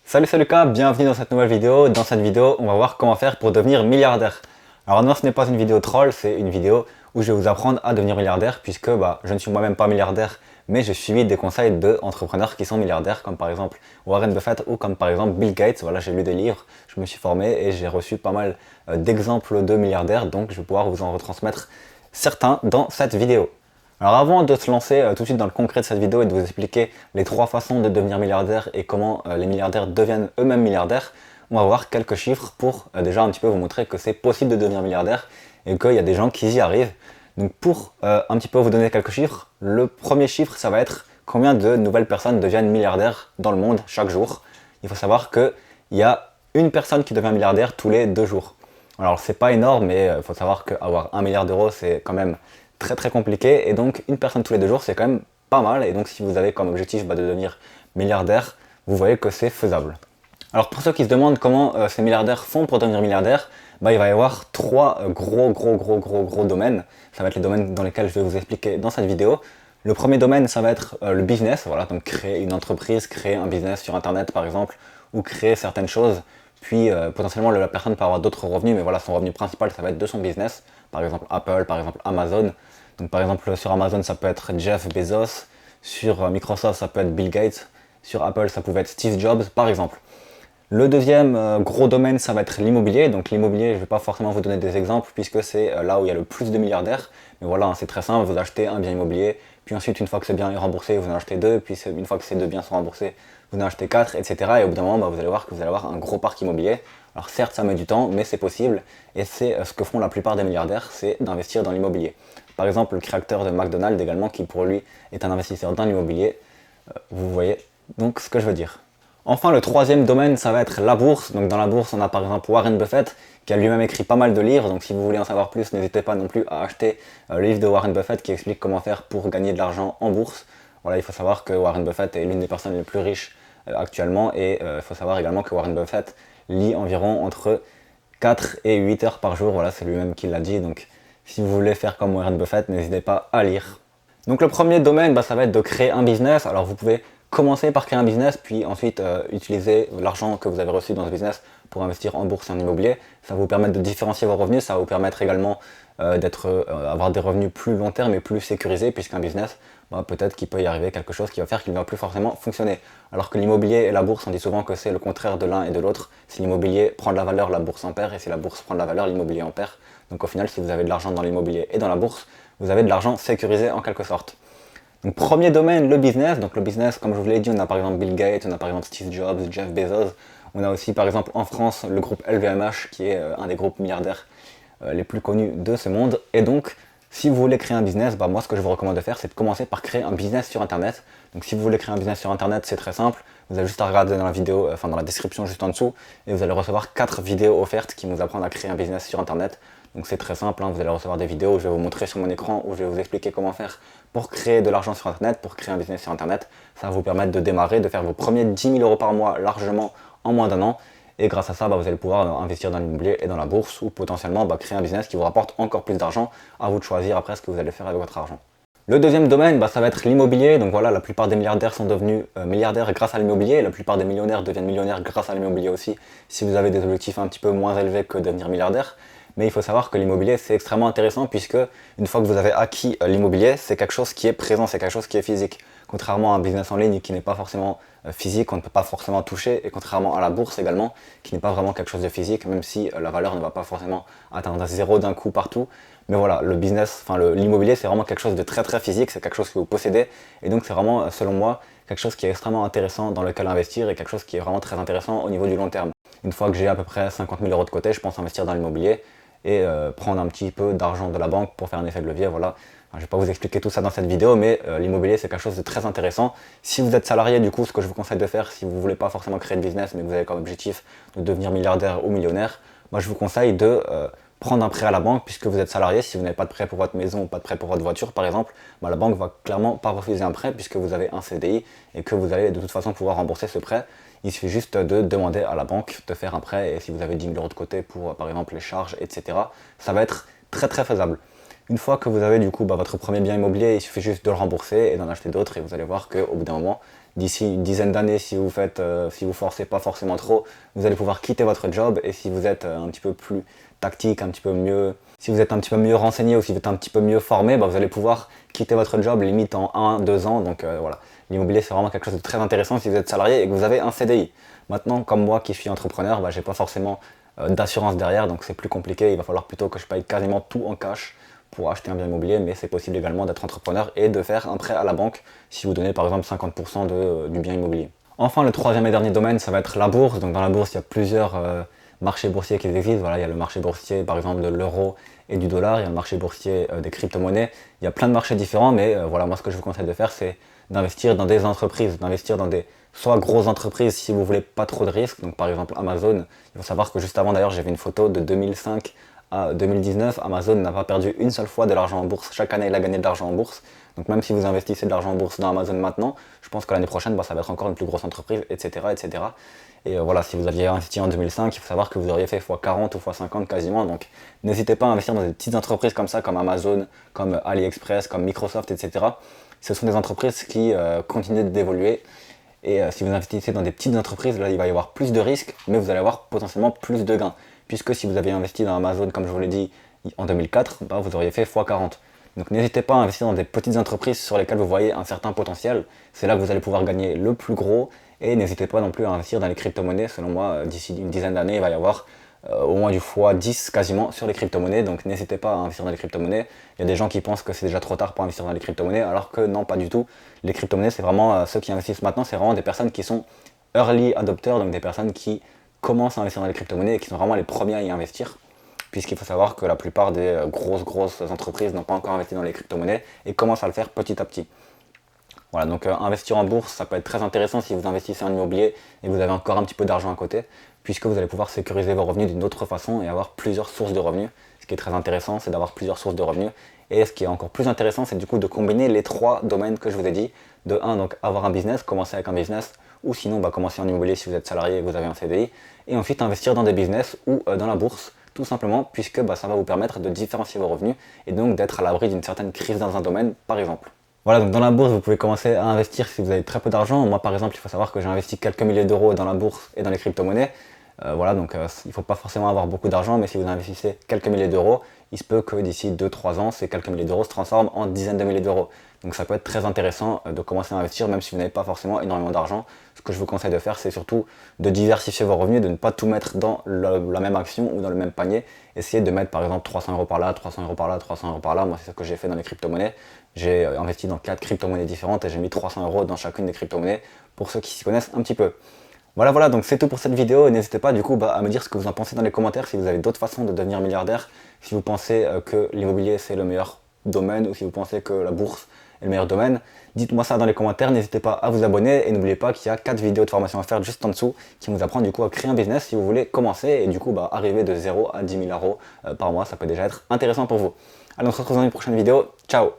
Salut, c'est Lucas, bienvenue dans cette nouvelle vidéo. Dans cette vidéo, on va voir comment faire pour devenir milliardaire. Alors non, ce n'est pas une vidéo troll, c'est une vidéo où je vais vous apprendre à devenir milliardaire puisque je ne suis moi-même pas milliardaire, mais j'ai suivi des conseils d'entrepreneurs qui sont milliardaires, comme par exemple Warren Buffett ou comme par exemple Bill Gates. Voilà, j'ai lu des livres, je me suis formé et j'ai reçu pas mal d'exemples de milliardaires, donc je vais pouvoir vous en retransmettre certains dans cette vidéo. Alors avant de se lancer tout de suite dans le concret de cette vidéo et de vous expliquer les 3 façons de devenir milliardaire et comment les milliardaires deviennent eux-mêmes milliardaires, on va voir quelques chiffres pour déjà un petit peu vous montrer que c'est possible de devenir milliardaire et qu'il y a des gens qui y arrivent. Donc pour un petit peu vous donner quelques chiffres, le premier chiffre ça va être combien de nouvelles personnes deviennent milliardaires dans le monde chaque jour. Il faut savoir qu'il y a une personne qui devient milliardaire tous les 2 jours. Alors c'est pas énorme, mais il faut savoir qu'avoir 1 milliard d'euros c'est quand même très compliqué, et donc une personne tous les 2 jours c'est quand même pas mal, et donc si vous avez comme objectif de devenir milliardaire, vous voyez que c'est faisable. Alors pour ceux qui se demandent comment ces milliardaires font pour devenir milliardaires, il va y avoir 3 gros domaines. Ça va être les domaines dans lesquels je vais vous expliquer dans cette vidéo. Le premier domaine ça va être le business, voilà, donc créer une entreprise, créer un business sur internet par exemple, ou créer certaines choses. Puis potentiellement la personne peut avoir d'autres revenus, mais voilà, son revenu principal ça va être de son business. Par exemple Apple, par exemple Amazon. Donc par exemple sur Amazon ça peut être Jeff Bezos, sur Microsoft ça peut être Bill Gates, sur Apple ça pouvait être Steve Jobs par exemple. Le deuxième gros domaine ça va être l'immobilier. Donc l'immobilier, je ne vais pas forcément vous donner des exemples puisque c'est là où il y a le plus de milliardaires. Mais voilà, c'est très simple, vous achetez un bien immobilier, puis ensuite une fois que ce bien est remboursé, vous en achetez 2, puis une fois que ces 2 biens sont remboursés, vous en achetez 4, etc. Et au bout d'un moment, vous allez voir que vous allez avoir un gros parc immobilier. Alors certes ça met du temps, mais c'est possible, et c'est ce que font la plupart des milliardaires, c'est d'investir dans l'immobilier. Par exemple le créateur de McDonald's également, qui pour lui est un investisseur dans l'immobilier, vous voyez donc ce que je veux dire. Enfin le troisième domaine ça va être la bourse. Donc dans la bourse on a par exemple Warren Buffett qui a lui-même écrit pas mal de livres, donc si vous voulez en savoir plus n'hésitez pas non plus à acheter le livre de Warren Buffett qui explique comment faire pour gagner de l'argent en bourse. Voilà, il faut savoir que Warren Buffett est l'une des personnes les plus riches actuellement, et il faut savoir également que Warren Buffett lit environ entre 4 et 8 heures par jour, voilà, c'est lui-même qui l'a dit, donc si vous voulez faire comme Warren Buffett, n'hésitez pas à lire. Donc le premier domaine, ça va être de créer un business. Alors vous pouvez commencer par créer un business, puis ensuite utiliser l'argent que vous avez reçu dans ce business pour investir en bourse et en immobilier. Ça va vous permettre de différencier vos revenus, ça va vous permettre également d'avoir des revenus plus long terme et plus sécurisés, puisqu'un business, peut-être qu'il peut y arriver quelque chose qui va faire qu'il ne va plus forcément fonctionner. Alors que l'immobilier et la bourse, on dit souvent que c'est le contraire de l'un et de l'autre. Si l'immobilier prend de la valeur, la bourse en perd, et si la bourse prend de la valeur, l'immobilier en perd. Donc au final, si vous avez de l'argent dans l'immobilier et dans la bourse, vous avez de l'argent sécurisé en quelque sorte. Donc premier domaine, le business. Donc le business, comme je vous l'ai dit, on a par exemple Bill Gates, on a par exemple Steve Jobs, Jeff Bezos. On a aussi par exemple en France le groupe LVMH qui est un des groupes milliardaires les plus connus de ce monde. Et donc si vous voulez créer un business, moi ce que je vous recommande de faire c'est de commencer par créer un business sur internet. Donc si vous voulez créer un business sur internet, c'est très simple. Vous avez juste à regarder dans la vidéo, enfin dans la description juste en dessous, et vous allez recevoir 4 vidéos offertes qui vous apprennent à créer un business sur internet. Donc c'est très simple, vous allez recevoir des vidéos où je vais vous montrer sur mon écran, où je vais vous expliquer comment faire pour créer de l'argent sur internet, pour créer un business sur internet. Ça va vous permettre de démarrer, de faire vos premiers 10 000 euros par mois largement en moins d'1 an. Et grâce à ça, vous allez pouvoir investir dans l'immobilier et dans la bourse, ou potentiellement créer un business qui vous rapporte encore plus d'argent. À vous de choisir après ce que vous allez faire avec votre argent. Le deuxième domaine, ça va être l'immobilier. Donc voilà, la plupart des milliardaires sont devenus milliardaires grâce à l'immobilier. La plupart des millionnaires deviennent millionnaires grâce à l'immobilier aussi, si vous avez des objectifs un petit peu moins élevés que devenir milliardaire. Mais il faut savoir que l'immobilier c'est extrêmement intéressant, puisque une fois que vous avez acquis l'immobilier, c'est quelque chose qui est présent, c'est quelque chose qui est physique. Contrairement à un business en ligne qui n'est pas forcément physique, on ne peut pas forcément toucher, et contrairement à la bourse également, qui n'est pas vraiment quelque chose de physique, même si la valeur ne va pas forcément atteindre zéro d'un coup partout. Mais voilà, le business, l'immobilier c'est vraiment quelque chose de très physique, c'est quelque chose que vous possédez, et donc c'est vraiment, selon moi, quelque chose qui est extrêmement intéressant dans lequel investir, et quelque chose qui est vraiment très intéressant au niveau du long terme. Une fois que j'ai à peu près 50 000 euros de côté, je pense investir dans l'immobilier, et prendre un petit peu d'argent de la banque pour faire un effet de levier, voilà. Je ne vais pas vous expliquer tout ça dans cette vidéo, mais l'immobilier c'est quelque chose de très intéressant. Si vous êtes salarié, du coup, ce que je vous conseille de faire, si vous ne voulez pas forcément créer de business, mais que vous avez comme objectif de devenir milliardaire ou millionnaire, moi je vous conseille de prendre un prêt à la banque, puisque vous êtes salarié. Si vous n'avez pas de prêt pour votre maison ou pas de prêt pour votre voiture par exemple, la banque va clairement pas refuser un prêt, puisque vous avez un CDI et que vous allez de toute façon pouvoir rembourser ce prêt. Il suffit juste de demander à la banque de faire un prêt, et si vous avez 10 000 euros de côté pour par exemple les charges, etc., ça va être très faisable. Une fois que vous avez du coup votre premier bien immobilier, il suffit juste de le rembourser et d'en acheter d'autres et vous allez voir qu'au bout d'un moment, d'ici une dizaine d'années, si vous faites, si vous forcez pas forcément trop, vous allez pouvoir quitter votre job et si vous êtes un petit peu plus tactique, un petit peu mieux, si vous êtes un petit peu mieux renseigné ou si vous êtes un petit peu mieux formé, vous allez pouvoir quitter votre job limite en 1-2 ans. Donc voilà, l'immobilier c'est vraiment quelque chose de très intéressant si vous êtes salarié et que vous avez un CDI. Maintenant, comme moi qui suis entrepreneur, j'ai pas forcément d'assurance derrière, donc c'est plus compliqué. Il va falloir plutôt que je paye quasiment tout en cash pour acheter un bien immobilier, mais c'est possible également d'être entrepreneur et de faire un prêt à la banque si vous donnez par exemple 50% du bien immobilier. Enfin, le troisième et dernier domaine, ça va être la bourse. Donc dans la bourse, il y a plusieurs marchés boursiers qui existent. Voilà, il y a le marché boursier par exemple de l'euro et du dollar, il y a le marché boursier des crypto-monnaies. Il y a plein de marchés différents, mais voilà, moi ce que je vous conseille de faire, c'est d'investir dans des entreprises, d'investir dans des soit grosses entreprises si vous voulez pas trop de risques. Donc par exemple Amazon, il faut savoir que juste avant d'ailleurs, j'avais une photo de 2005 à 2019, Amazon n'a pas perdu une seule fois de l'argent en bourse. Chaque année, il a gagné de l'argent en bourse. Donc même si vous investissez de l'argent en bourse dans Amazon maintenant, je pense que l'année prochaine, ça va être encore une plus grosse entreprise, etc. etc. Et voilà, si vous aviez investi en 2005, il faut savoir que vous auriez fait x40 ou x50 quasiment. Donc n'hésitez pas à investir dans des petites entreprises comme ça, comme Amazon, comme AliExpress, comme Microsoft, etc. Ce sont des entreprises qui continuent d'évoluer. Et si vous investissez dans des petites entreprises, là, il va y avoir plus de risques, mais vous allez avoir potentiellement plus de gains. Puisque si vous aviez investi dans Amazon, comme je vous l'ai dit, en 2004, vous auriez fait x40. Donc n'hésitez pas à investir dans des petites entreprises sur lesquelles vous voyez un certain potentiel. C'est là que vous allez pouvoir gagner le plus gros. Et n'hésitez pas non plus à investir dans les crypto-monnaies. Selon moi, d'ici une dizaine d'années, il va y avoir au moins du x10 quasiment sur les crypto-monnaies. Donc n'hésitez pas à investir dans les crypto-monnaies. Il y a des gens qui pensent que c'est déjà trop tard pour investir dans les crypto-monnaies, alors que non, pas du tout. Les crypto-monnaies, c'est vraiment ceux qui investissent maintenant, c'est vraiment des personnes qui sont early adopters, donc des personnes qui commencent à investir dans les crypto-monnaies et qui sont vraiment les premiers à y investir. Puisqu'il faut savoir que la plupart des grosses entreprises n'ont pas encore investi dans les crypto-monnaies et commencent à le faire petit à petit. Voilà, donc investir en bourse, ça peut être très intéressant si vous investissez en immobilier et vous avez encore un petit peu d'argent à côté, puisque vous allez pouvoir sécuriser vos revenus d'une autre façon et avoir plusieurs sources de revenus. Ce qui est très intéressant, c'est d'avoir plusieurs sources de revenus. Et ce qui est encore plus intéressant, c'est du coup de combiner les trois domaines que je vous ai dit. De 1, donc avoir un business, commencer avec un business, ou sinon commencer en immobilier si vous êtes salarié et que vous avez un CDI. Et ensuite investir dans des business ou dans la bourse, tout simplement puisque ça va vous permettre de différencier vos revenus et donc d'être à l'abri d'une certaine crise dans un domaine, par exemple. Voilà, donc dans la bourse, vous pouvez commencer à investir si vous avez très peu d'argent. Moi, par exemple, il faut savoir que j'ai investi quelques milliers d'euros dans la bourse et dans les crypto-monnaies. Voilà, donc il ne faut pas forcément avoir beaucoup d'argent, mais si vous investissez quelques milliers d'euros, il se peut que d'ici 2-3 ans, ces quelques milliers d'euros se transforment en dizaines de milliers d'euros. Donc ça peut être très intéressant de commencer à investir, même si vous n'avez pas forcément énormément d'argent. Ce que je vous conseille de faire, c'est surtout de diversifier vos revenus, de ne pas tout mettre dans la même action ou dans le même panier. Essayez de mettre par exemple 300 euros par là, 300 euros par là, 300 euros par là. Moi, c'est ce que j'ai fait dans les crypto-monnaies. J'ai investi dans 4 crypto-monnaies différentes et j'ai mis 300 euros dans chacune des crypto-monnaies pour ceux qui s'y connaissent un petit peu. Voilà, donc c'est tout pour cette vidéo. N'hésitez pas du coup à me dire ce que vous en pensez dans les commentaires, si vous avez d'autres façons de devenir milliardaire, si vous pensez que l'immobilier c'est le meilleur domaine ou si vous pensez que la bourse est le meilleur domaine. Dites-moi ça dans les commentaires, n'hésitez pas à vous abonner et n'oubliez pas qu'il y a 4 vidéos de formation à faire juste en dessous qui vous apprennent du coup à créer un business si vous voulez commencer et du coup arriver de 0 à 10 000 euros par mois, ça peut déjà être intéressant pour vous. Allez, on se retrouve dans une prochaine vidéo. Ciao!